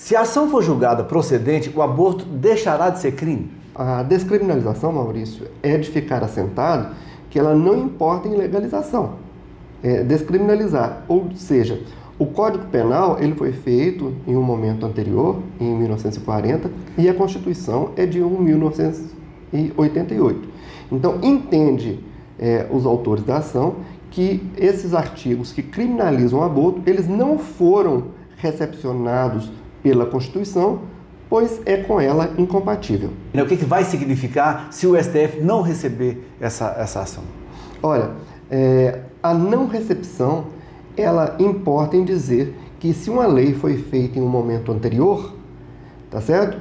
Se a ação for julgada procedente, o aborto deixará de ser crime? A descriminalização, Maurício, é de ficar assentado que ela não importa em legalização. Descriminalizar, ou seja, o Código Penal ele foi feito em um momento anterior, em 1940, e a Constituição é de 1988. Então, entende os autores da ação que esses artigos que criminalizam o aborto, eles não foram recepcionados pela Constituição, pois é com ela incompatível. O que vai significar se o STF não receber essa ação? Olha, a não recepção, ela importa em dizer que se uma lei foi feita em um momento anterior, tá certo?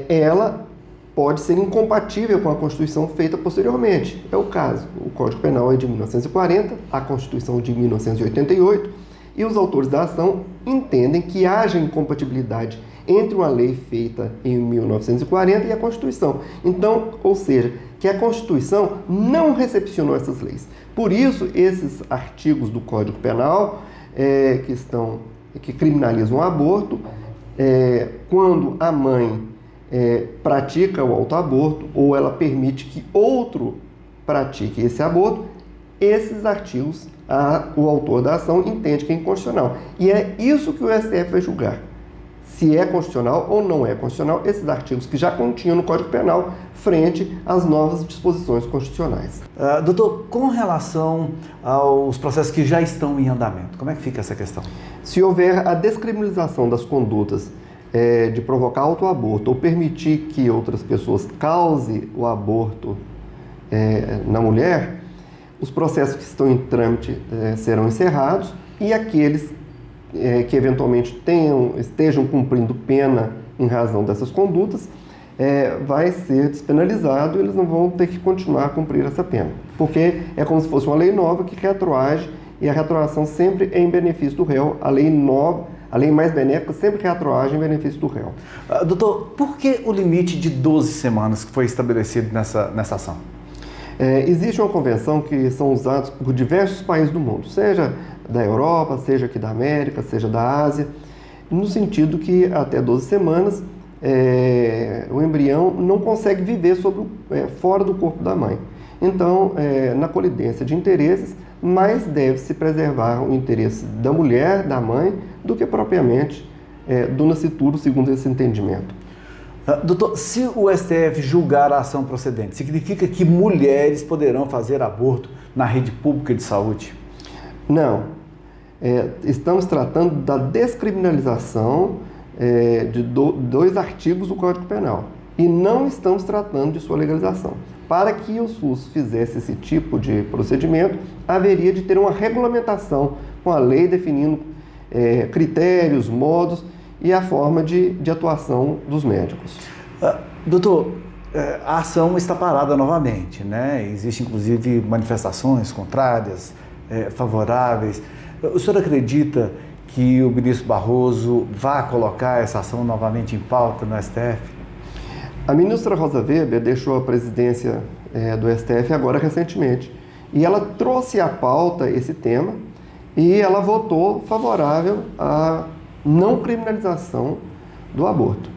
Ela pode ser incompatível com a Constituição feita posteriormente. É o caso. O Código Penal é de 1940, a Constituição de 1988, e os autores da ação entendem que haja incompatibilidade entre uma lei feita em 1940 e a Constituição. Então, ou seja, que a Constituição não recepcionou essas leis. Por isso, esses artigos do Código Penal que criminalizam o aborto, quando a mãe pratica o autoaborto ou ela permite que outro pratique esse aborto, esses artigos, o autor da ação entende que é inconstitucional. E é isso que o STF vai julgar. Se é constitucional ou não é constitucional, esses artigos que já continham no Código Penal frente às novas disposições constitucionais. Doutor, com relação aos processos que já estão em andamento, como é que fica essa questão? Se houver a descriminalização das condutas de provocar autoaborto ou permitir que outras pessoas causem o aborto na mulher, os processos que estão em trâmite serão encerrados e aqueles que eventualmente estejam cumprindo pena em razão dessas condutas, vai ser despenalizado e eles não vão ter que continuar a cumprir essa pena. Porque é como se fosse uma lei nova que retroage e a retroação sempre é em benefício do réu. A lei nova, a lei mais benéfica sempre retroage em benefício do réu. Doutor, por que o limite de 12 semanas que foi estabelecido nessa ação? Existe uma convenção que são usadas por diversos países do mundo, seja da Europa, seja aqui da América, seja da Ásia, no sentido que até 12 semanas o embrião não consegue viver fora do corpo da mãe. Então, na colidência de interesses, mais deve-se preservar o interesse da mulher, da mãe, do que propriamente do nascituro, segundo esse entendimento. Doutor, se o STF julgar a ação procedente, significa que mulheres poderão fazer aborto na rede pública de saúde? Não. Estamos tratando da descriminalização de dois artigos do Código Penal e não estamos tratando de sua legalização. Para que o SUS fizesse esse tipo de procedimento, haveria de ter uma regulamentação com a lei definindo critérios, modos e a forma de atuação dos médicos. Doutor, a ação está parada novamente, né? Existem inclusive manifestações contrárias, favoráveis. O senhor acredita que o ministro Barroso vá colocar essa ação novamente em pauta no STF? A ministra Rosa Weber deixou a presidência do STF agora recentemente e ela trouxe à pauta esse tema e ela votou favorável à não criminalização do aborto.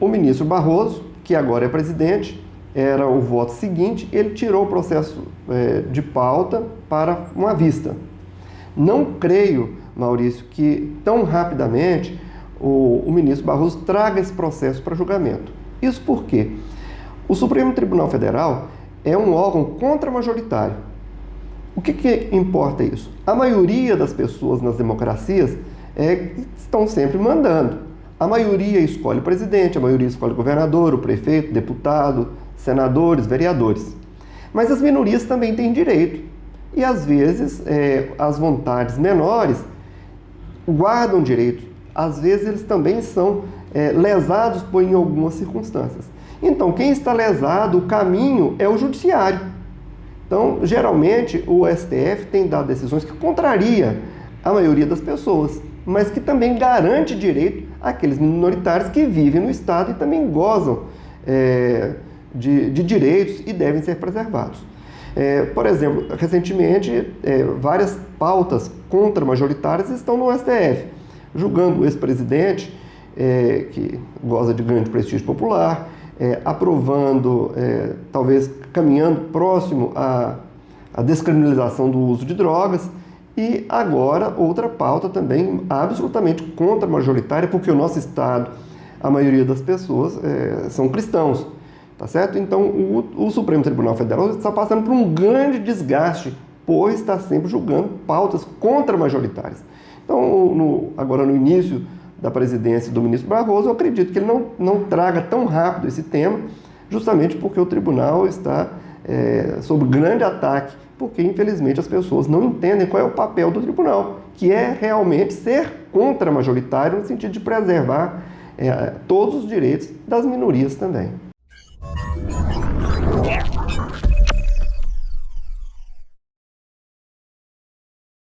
O ministro Barroso, que agora é presidente, era o voto seguinte, ele tirou o processo de pauta para uma vista. Não creio, Maurício, que tão rapidamente o ministro Barroso traga esse processo para julgamento. Isso porque o Supremo Tribunal Federal é um órgão contra-majoritário. O que importa isso? A maioria das pessoas nas democracias estão sempre mandando. A maioria escolhe o presidente, a maioria escolhe o governador, o prefeito, deputado, senadores, vereadores. Mas as minorias também têm direito. E às vezes as vontades menores guardam direito. Às vezes eles também são lesados em algumas circunstâncias. Então, quem está lesado, o caminho é o judiciário. Então, geralmente, o STF tem dado decisões que contraria a maioria das pessoas, mas que também garante direito àqueles minoritários que vivem no Estado e também gozam de direitos e devem ser preservados. Por exemplo, recentemente, várias pautas contra-majoritárias estão no STF. julgando o ex-presidente, que goza de grande prestígio popular, aprovando, talvez caminhando próximo à descriminalização do uso de drogas, e agora outra pauta também absolutamente contra-majoritária, porque o nosso Estado, a maioria das pessoas são cristãos, tá certo? Então o Supremo Tribunal Federal está passando por um grande desgaste, pois está sempre julgando pautas contra-majoritárias. Então, agora no início da presidência do ministro Barroso, eu acredito que ele não traga tão rápido esse tema, justamente porque o tribunal está sob grande ataque, porque infelizmente as pessoas não entendem qual é o papel do tribunal, que é realmente ser contra-majoritário no sentido de preservar todos os direitos das minorias também.